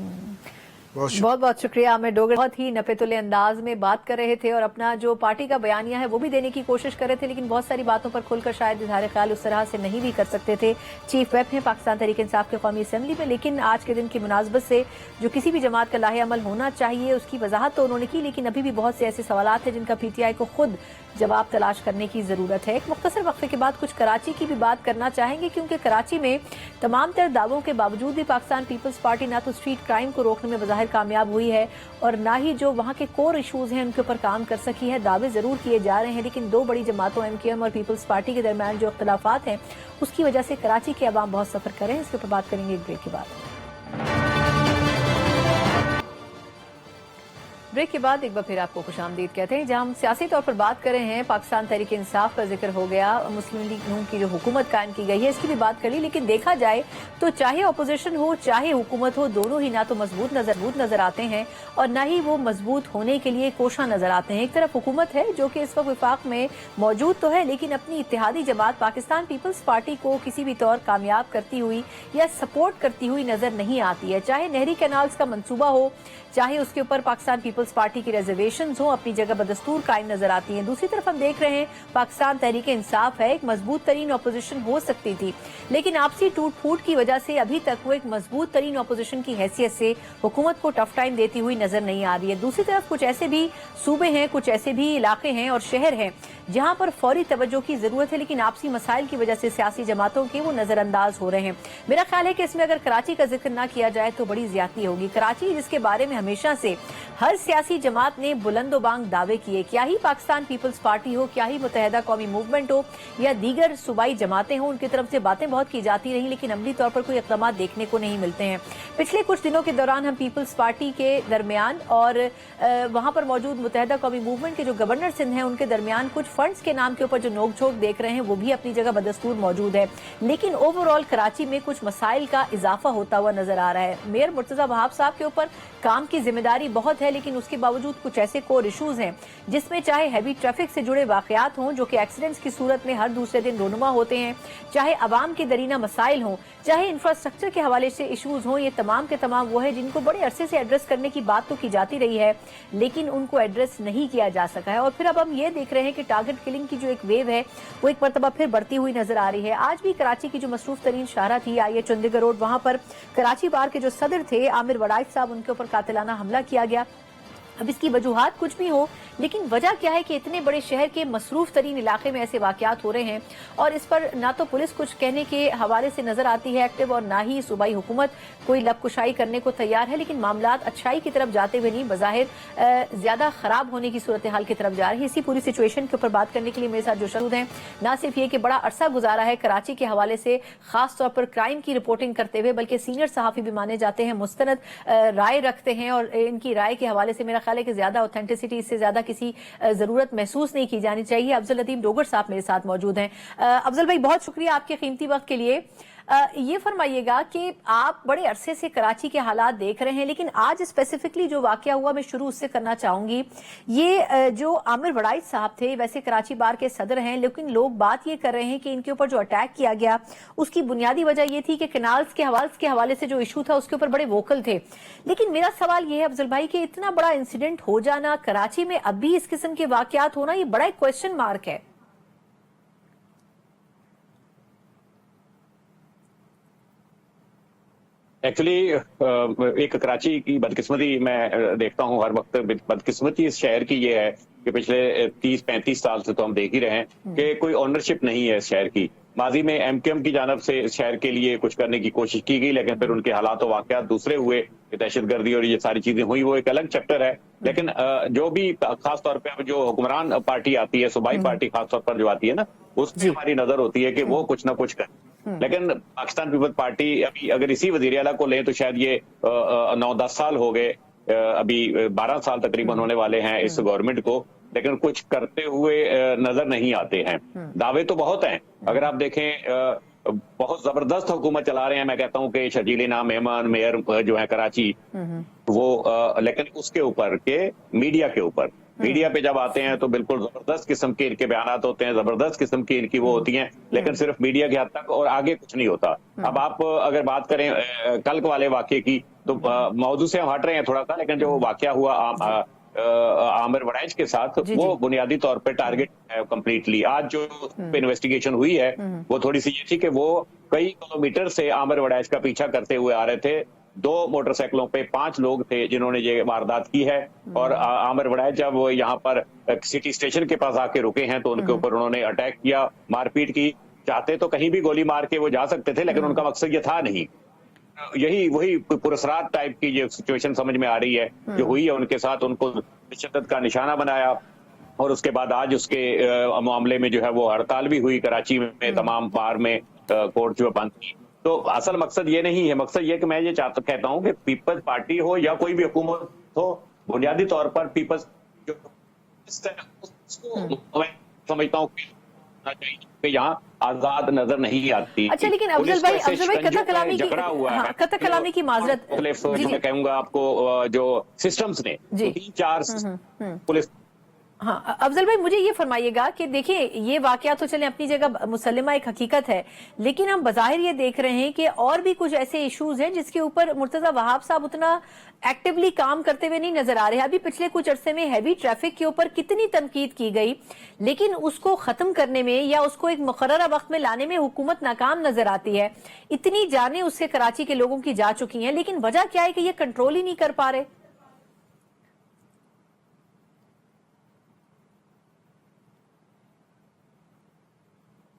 बहुत बहुत शुक्रिया। आमिर डोगर बहुत ही नपेतुले अंदाज में बात कर रहे थे और अपना जो पार्टी का बयानिया है वो भी देने की कोशिश कर रहे थे, लेकिन बहुत सारी बातों पर खुलकर शायद इजहार ख्याल उस तरह से नहीं भी कर सकते थे। चीफ व्हिप हैं पाकिस्तान तहरीक इंसाफ के कौमी असम्बली में, लेकिन आज के दिन की मुनासबत से जो किसी भी जमात का लाहे अमल होना चाहिए उसकी वजाहत तो उन्होंने की, लेकिन अभी भी बहुत से ऐसे सवाल हैं जिनका पीटीआई को खुद जवाब तलाश करने की जरूरत है। एक मुख्तसर वक्फे के बाद कुछ कराची की भी बात करना चाहेंगे, क्योंकि कराची में तमाम तर दावों के बावजूद भी पाकिस्तान पीपल्स पार्टी ना तो स्ट्रीट क्राइम को रोकने में बज़ाहिर कामयाब हुई है और ना ही जो वहाँ के कोर इशूज हैं उनके ऊपर काम कर सकी है। दावे जरूर किए जा रहे हैं, लेकिन दो बड़ी जमातों एमक्यूएम और पीपल्स पार्टी के दरमियान जो इख्तलाफात हैं उसकी वजह से कराची के अवाम बहुत सफर करें। इसके ऊपर बात करेंगे एक ब्रेक के बाद। ब्रेक के बाद एक बार फिर आपको खुशामदीद कहते हैं। जहां हम सियासी तौर पर बात कर रहे हैं, पाकिस्तान तहरीक इंसाफ का जिक्र हो गया, मुस्लिम लीग नून की जो हुकूमत कायम की गई है इसकी भी बात कर ली, लेकिन देखा जाए तो चाहे अपोजिशन हो चाहे हुकूमत हो, दोनों ही ना तो मजबूत नजर आते हैं और ना ही वो मजबूत होने के लिए कोशा नजर आते हैं। एक तरफ हुकूमत है जो कि इस वक्त विफाक में मौजूद तो है, लेकिन अपनी इत्तेहादी जमात पाकिस्तान पीपल्स पार्टी को किसी भी तौर कामयाब करती हुई या सपोर्ट करती हुई नजर नहीं आती है। चाहे नहरी कैनाल्स का मंसूबा हो, चाहे उसके ऊपर पाकिस्तान पीपल्स पीपल्स पार्टी की रिजर्वेशंस हो अपनी जगह बदस्तूर कायम नजर आती हैं। दूसरी तरफ हम देख रहे हैं पाकिस्तान तहरीक इंसाफ है, एक मजबूत तरीन अपोजिशन हो सकती थी, लेकिन आपसी टूट फूट की वजह से अभी तक वो एक मजबूत तरीन अपोजिशन की हैसियत से हुकूमत को टफ टाइम देती हुई नजर नहीं आ रही है। दूसरी तरफ कुछ ऐसे भी सूबे हैं, कुछ ऐसे भी इलाके हैं और शहर हैं जहां पर फौरी तवज्जो की जरूरत है, लेकिन आपसी मसाइल की वजह से सियासी जमातों के वो नजरअंदाज हो रहे हैं। मेरा ख्याल है कि इसमें अगर कराची का जिक्र ना किया जाए तो बड़ी ज्यादती होगी। कराची जिसके बारे में हमेशा से हर सियासी जमात ने बुलंदोबांग दावे किए, क्या ही पाकिस्तान पीपल्स पार्टी हो, क्या ही मुत्तहिदा कौमी मूवमेंट हो या दीगर सूबाई जमातें हों, उनकी तरफ से बातें बहुत की जाती रही, लेकिन अमली तौर पर कोई इक़दाम देखने को नहीं मिलते हैं। पिछले कुछ दिनों के दौरान हम पीपल्स पार्टी के दरमियान और वहां पर मौजूद मुत्तहिदा कौमी मूवमेंट के जो गवर्नर सिंध हैं उनके दरमियान कुछ फंड्स के नाम के ऊपर जो नोक-झोंक देख रहे हैं वो भी अपनी जगह बदस्तूर मौजूद है, लेकिन ओवरऑल कराची में कुछ मसाइल का इजाफा होता हुआ नजर आ रहा है। मेयर मुर्तजा वहाब साहब के ऊपर काम की जिम्मेदारी बहुत है, लेकिन उसके बावजूद कुछ ऐसे कोर इशूज हैं जिसमें चाहे हैवी ट्रैफिक से जुड़े वाकयात हों जो कि एक्सीडेंट्स की सूरत में हर दूसरे दिन रोनुमा होते हैं, चाहे अवाम के दरीना मसाइल हों, चाहे इंफ्रास्ट्रक्चर के हवाले से इशूज हों, ये तमाम के तमाम वो है जिनको बड़े अरसे से एड्रेस करने की बात तो की जाती रही है, लेकिन उनको एड्रेस नहीं किया जा सका है। और फिर अब हम ये देख रहे हैं कि टारगेट किलिंग की जो एक वेव है वो एक मरतबा फिर बढ़ती हुई नजर आ रही है। आज भी कराची की जो मसरूफ तरीन शाहरा थी आई चंडीगढ़ रोड, वहां पर कराची बार के जो सदर थे आमिर वड़ाइच साहब, उनके ऊपर कातिलाना हमला किया गया। अब इसकी वजूहात कुछ भी हो, लेकिन वजह क्या है कि इतने बड़े शहर के मसरूफ तरीन इलाके में ऐसे वाकयात हो रहे हैं और इस पर ना तो पुलिस कुछ कहने के हवाले से नजर आती है एक्टिव और ना ही सूबाई हुकूमत कोई लबकुशाई करने को तैयार है, लेकिन मामलात अच्छाई की तरफ जाते हुए नहीं, बज़ाहिर ज्यादा खराब होने की सूरत हाल की तरफ जा रही है। इसी पूरी सिचुएशन के ऊपर बात करने के लिए मेरे साथ जो शहीद हैं, ना सिर्फ ये कि बड़ा अरसा गुजारा है कराची के हवाले से खास तौर पर क्राइम की रिपोर्टिंग करते हुए, बल्कि सीनियर सहाफी भी माने जाते हैं, मुस्तनद राय रखते हैं और इनकी राय के हवाले से मेरा ख्याल है कि ज्यादा ऑथेंटिसिटी, इससे ज्यादा किसी जरूरत महसूस नहीं की जानी चाहिए। अफजल लतीफ डोगर साहब मेरे साथ मौजूद हैं। अफजल भाई, बहुत शुक्रिया आपके कीमती वक्त के लिए। ये फरमाइएगा कि आप बड़े अरसे से कराची के हालात देख रहे हैं, लेकिन आज स्पेसिफिकली जो वाकया हुआ मैं शुरू उससे करना चाहूंगी। ये जो आमिर वड़ाइच साहब थे वैसे कराची बार के सदर हैं, लेकिन लोग बात ये कर रहे हैं कि इनके ऊपर जो अटैक किया गया उसकी बुनियादी वजह ये थी कि कैनाल्स के हवाले से जो इशू था उसके ऊपर बड़े वोकल थे। लेकिन मेरा सवाल ये है अफजल भाई कि इतना बड़ा इंसिडेंट हो जाना, कराची में अब भी इस किस्म के वाकयात होना, ये बड़ा एक क्वेश्चन मार्क है। एक्चुअली एक कराची की बदकिस्मती मैं देखता हूँ हर वक्त, बदकिस्मती इस शहर की ये है कि पिछले 30-35 साल से तो हम देख ही रहे हैं कि कोई ओनरशिप नहीं है इस शहर की। माजी में एमकेएम की जानब से इस शहर के लिए कुछ करने की कोशिश की गई, लेकिन फिर उनके हालात और वाकयात दूसरे हुए, दहशतगर्दी और ये सारी चीजें हुई, वो एक अलग चैप्टर है। लेकिन जो भी खास तौर पे अब जो हुक्मरान पार्टी आती है, सूबाई पार्टी खास तौर पर जो आती है ना, उसमें हमारी नजर होती है कि वो कुछ ना कुछ करे। लेकिन पाकिस्तान पीपल्स पार्टी अभी अगर इसी वजीर आला को लें तो शायद ये 9-10 साल हो गए, अभी 12 साल तकरीबन होने वाले हैं इस गवर्नमेंट को, लेकिन कुछ करते हुए नजर नहीं आते हैं। दावे तो बहुत हैं, अगर आप देखें बहुत जबरदस्त हुकूमत चला रहे हैं। मैं कहता हूं कि शर्जील नाम मेहमान मेयर जो है कराची वो, लेकिन उसके ऊपर के मीडिया के ऊपर, मीडिया पे जब आते हैं तो बिल्कुल जबरदस्त किस्म के इनके बयानात होते हैं, जबरदस्त किस्म की इनकी वो होती हैं, लेकिन सिर्फ मीडिया के हद तक और आगे कुछ नहीं होता। अब आप अगर बात करें कल वाले वाकये की तो मौजू से हम हट रहे हैं थोड़ा सा, लेकिन जो वाकया हुआ आमिर वड़ाइच के साथ वो बुनियादी तौर पे टारगेट है कंप्लीटली। आज जो इन्वेस्टिगेशन हुई है वो थोड़ी सी ये थी कि वो कई किलोमीटर से आमिर वड़ाइच का पीछा करते हुए आ रहे थे। 2 मोटरसाइकिलों पे 5 लोग थे जिन्होंने ये वारदात की है, और आमिर वड़ाइच जब वो यहाँ पर सिटी स्टेशन के पास आके रुके हैं तो उनके ऊपर उन्होंने अटैक किया, मारपीट की। चाहते तो कहीं भी गोली मार के वो जा सकते थे, लेकिन उनका मकसद ये था नहीं। यही वही पुरस्रात टाइप की जो सिचुएशन समझ में आ रही है जो हुई है उनके साथ, उनको तशद्दुद का निशाना बनाया, और उसके बाद आज उसके मामले में जो है वो हड़ताल भी हुई कराची में, तमाम बार में कोर्ट जो बंद की। तो असल मकसद ये नहीं है, मकसद ये कि मैं ये कहता हूँ कि पीपल्स पार्टी हो या कोई भी हुकूमत हो, बुनियादी तौर पर पीपल्स जो मैं समझता हूँ कि यहाँ आजाद नजर नहीं आती। अच्छा, लेकिन अफजल भाई कतक कलामी की माजरत मैं कहूँगा आपको, जो सिस्टम्स ने 3-4 पुलिस ہاں افضل بھائی مجھے یہ فرمائیے گا کہ دیکھیں یہ واقعہ تو چلیں اپنی جگہ مسلمہ ایک حقیقت ہے، لیکن ہم بظاہر یہ دیکھ رہے ہیں کہ اور بھی کچھ ایسے ایشوز ہیں جس کے اوپر مرتضی وہاب صاحب اتنا ایکٹیولی کام کرتے ہوئے نہیں نظر آ رہے. ابھی پچھلے کچھ عرصے میں ہیوی ٹریفک کے اوپر کتنی تنقید کی گئی، لیکن اس کو ختم کرنے میں یا اس کو ایک مقررہ وقت میں لانے میں حکومت ناکام نظر آتی ہے. اتنی جانیں اس سے کراچی کے لوگوں کی جا چکی ہیں، لیکن وجہ کیا ہے کہ یہ کنٹرول ہی نہیں کر پا رہے؟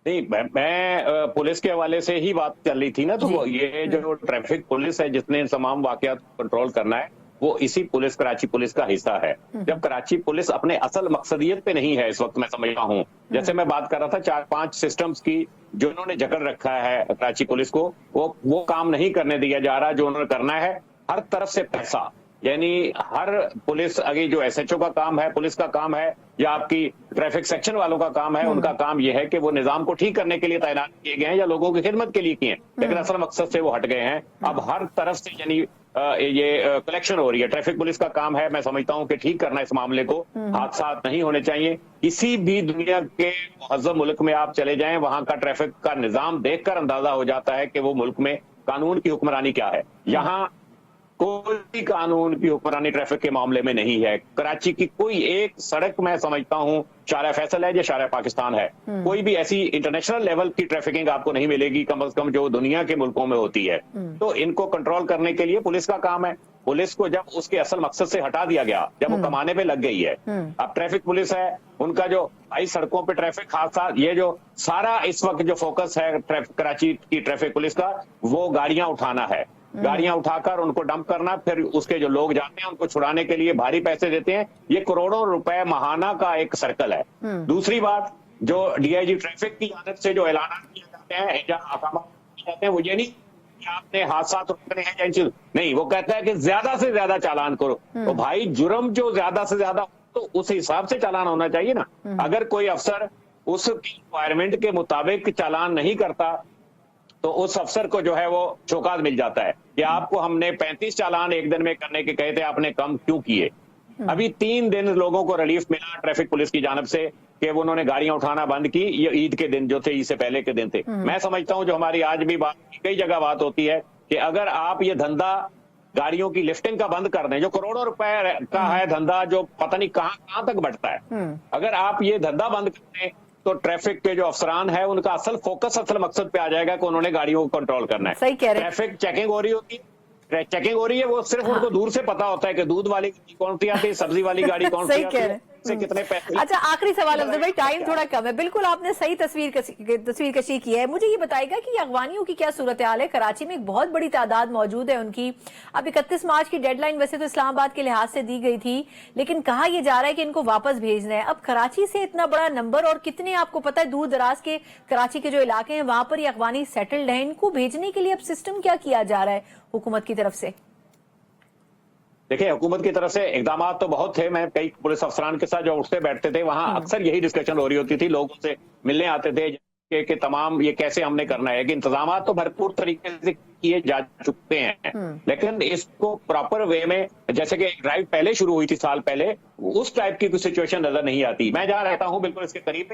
نہیں، میں پولیس کے حوالے سے ہی بات چل رہی تھی نا، تو یہ جو ٹریفک پولیس ہے جس نے تمام واقعات کنٹرول کرنا ہے وہ اسی پولیس، کراچی پولیس کا حصہ ہے. جب کراچی پولیس اپنے اصل مقصدیت پہ نہیں ہے اس وقت، میں سمجھتا ہوں جیسے میں بات کر رہا تھا 4-5 سسٹمز کی جو انہوں نے جکڑ رکھا ہے کراچی پولیس کو، وہ کام نہیں کرنے دیا جا رہا جو انہوں نے کرنا ہے. ہر طرف سے پیسہ، یعنی ہر پولیس اگے جو ایس ایچ او کا کام ہے، پولیس کا کام ہے، یا آپ کی ٹریفک سیکشن والوں کا کام ہے، ان کا کام یہ ہے کہ وہ نظام کو ٹھیک کرنے کے لیے تعینات کیے گئے ہیں یا لوگوں کی خدمت کے لیے کیے ہیں، لیکن اصل مقصد سے وہ ہٹ گئے ہیں. اب ہر طرف سے یعنی یہ کلیکشن ہو رہی ہے. ٹریفک پولیس کا کام ہے، میں سمجھتا ہوں کہ ٹھیک کرنا اس معاملے کو. حادثات نہیں ہونے چاہیے. کسی بھی دنیا کے مہذب ملک میں آپ چلے جائیں، وہاں کا ٹریفک کا نظام دیکھ کر اندازہ ہو جاتا ہے کہ وہ ملک میں قانون کی حکمرانی کیا ہے. یہاں کوئی قانون کی حکمرانی ٹریفک کے معاملے میں نہیں ہے. کراچی کی کوئی ایک سڑک میں سمجھتا ہوں شارع فیصل ہے یا شارع پاکستان ہے، کوئی بھی ایسی انٹرنیشنل لیول کی ٹریفکنگ آپ کو نہیں ملے گی کم از کم جو دنیا کے ملکوں میں ہوتی ہے. تو ان کو کنٹرول کرنے کے لیے پولیس کا کام ہے. پولیس کو جب اس کے اصل مقصد سے ہٹا دیا گیا، جب وہ کمانے پہ لگ گئی ہے، اب ٹریفک پولیس ہے، ان کا جو آئی سڑکوں پہ ٹریفک حادثات، یہ جو سارا اس وقت جو فوکس ہے کراچی کی ٹریفک پولیس کا، وہ گاڑیاں اٹھانا ہے. گاڑیاں اٹھا کر ان کو ڈمپ کرنا، پھر اس کے جو لوگ جاتے ہیں ان کو چھڑانے کے لیے بھاری پیسے دیتے ہیں. یہ کروڑوں روپے ماہانہ کا ایک سرکل ہے. دوسری بات، جو ڈی آئی جی ٹریفک کی جانب سے جو اعلانات کیے جاتے ہیں یا احکامات کیے جاتے ہیں، وہ یہ نہیں کہ آپ نے حادثات روکنے ہیں یا نہیں، وہ کہتا ہے کہ زیادہ سے زیادہ چالان کرو. تو بھائی جرم جو زیادہ سے زیادہ تو اس حساب سے چالان ہونا چاہیے نا. اگر کوئی افسر اس کی ریکوائرمنٹ کے مطابق چالان نہیں کرتا تو اس افسر کو جو ہے وہ چوکاٹ مل جاتا ہے کہ آپ کو ہم نے 35 چالان ایک دن میں کرنے کے کہے تھے، آپ نے کم کیوں کیے. ابھی 3 دن لوگوں کو ریلیف ملا ٹریفک پولیس کی جانب سے کہ انہوں نے گاڑیاں اٹھانا بند کی. یہ عید کے دن جو تھے، عید سے پہلے کے دن تھے. میں سمجھتا ہوں جو ہماری آج بھی بات کئی جگہ بات ہوتی ہے کہ اگر آپ یہ دھندا گاڑیوں کی لفٹنگ کا بند کر دیں، جو کروڑوں روپے کا ہے دھندا، جو پتہ نہیں کہاں تک بڑھتا ہے، اگر آپ یہ دھندا بند کر دیں تو ٹریفک کے جو افسران ہیں ان کا اصل فوکس اصل مقصد پہ آ جائے گا کہ انہوں نے گاڑیوں کو کنٹرول کرنا ہے. صحیح کہہ رہے ہیں. ٹریفک چیکنگ ہو رہی ہوتی ہے، چیکنگ ہو رہی ہے، وہ صرف ان کو دور سے پتا ہوتا ہے کہ دودھ والی گاڑی کون سی آتی ہے، سبزی والی گاڑی کون سی آتی ہے، سے کتنے پیسے. اچھا آخری سوال افضل بھائی، ٹائم تھوڑا کم ہے. بالکل آپ نے صحیح تصویر کشی کی ہے. مجھے یہ بتائے گا کہ یہ اغوانیوں کی کیا صورتحال ہے؟ کراچی میں ایک بہت بڑی تعداد موجود ہے ان کی. اب 31 مارچ کی ڈیڈ لائن ویسے تو اسلام آباد کے لحاظ سے دی گئی تھی، لیکن کہا یہ جا رہا ہے کہ ان کو واپس بھیجنا ہے. اب کراچی سے اتنا بڑا نمبر، اور کتنے آپ کو پتہ ہے دور دراز کے کراچی کے جو علاقے ہیں وہاں پر یہ اغوانی سیٹلڈ ہیں، ان کو بھیجنے کے لیے اب سسٹم کیا کیا جا رہا ہے حکومت کی طرف سے؟ دیکھیں حکومت کی طرف سے اقدامات تو بہت تھے. میں کئی پولیس افسران کے ساتھ جو اٹھتے بیٹھتے تھے وہاں اکثر یہی ڈسکشن ہو رہی ہوتی تھی، لوگوں سے ملنے آتے تھے کہ تمام یہ کیسے ہم نے کرنا ہے. کہ انتظامات تو بھرپور طریقے سے کیے جا چکے ہیں، لیکن اس کو پراپر وے میں، جیسے کہ ڈرائیو پہلے شروع ہوئی تھی سال پہلے، اس ٹائپ کی کوئی سچویشن نظر نہیں آتی. میں جہاں رہتا ہوں بالکل اس کے قریب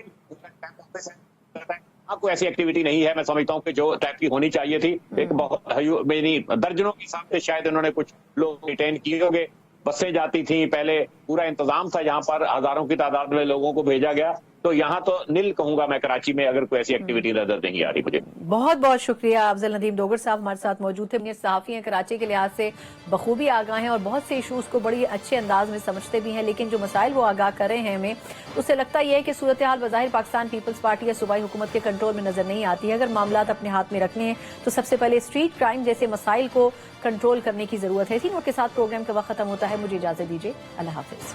کوئی ایسی ایکٹیویٹی نہیں ہے. میں سمجھتا ہوں کہ جو ٹائپ کی ہونی چاہیے تھی، ایک بہت درجنوں کے حساب سے شاید انہوں نے کچھ لوگ ریٹین کیے ہوگے. بسیں جاتی تھیں پہلے، پورا انتظام تھا، یہاں پر ہزاروں کی تعداد میں لوگوں کو بھیجا گیا. تو یہاں تو نل کہوں گا میں کراچی میں، اگر کوئی ایسی ایکٹیویٹی نظر نہیں آ رہی مجھے. بہت بہت شکریہ. افضل ندیم ڈوگر صاحب ہمارے ساتھ موجود تھے. صحافی ہیں، کراچی کے لحاظ سے بخوبی آگاہ ہیں اور بہت سے ایشوز کو بڑی اچھے انداز میں سمجھتے بھی ہیں، لیکن جو مسائل وہ آگاہ کر رہے ہیں ہمیں، اس سے لگتا یہ ہے کہ صورتحال بظاہر پاکستان پیپلز پارٹی یا صوبائی حکومت کے کنٹرول میں نظر نہیں آتی ہے. اگر معاملات اپنے ہاتھ میں رکھنے ہیں تو سب سے پہلے اسٹریٹ کرائم جیسے مسائل کو کنٹرول کرنے کی ضرورت ہے. اسی نوٹ کے ساتھ پروگرام کا وقت ختم ہوتا ہے. مجھے اجازت دیجیے. اللہ حافظ.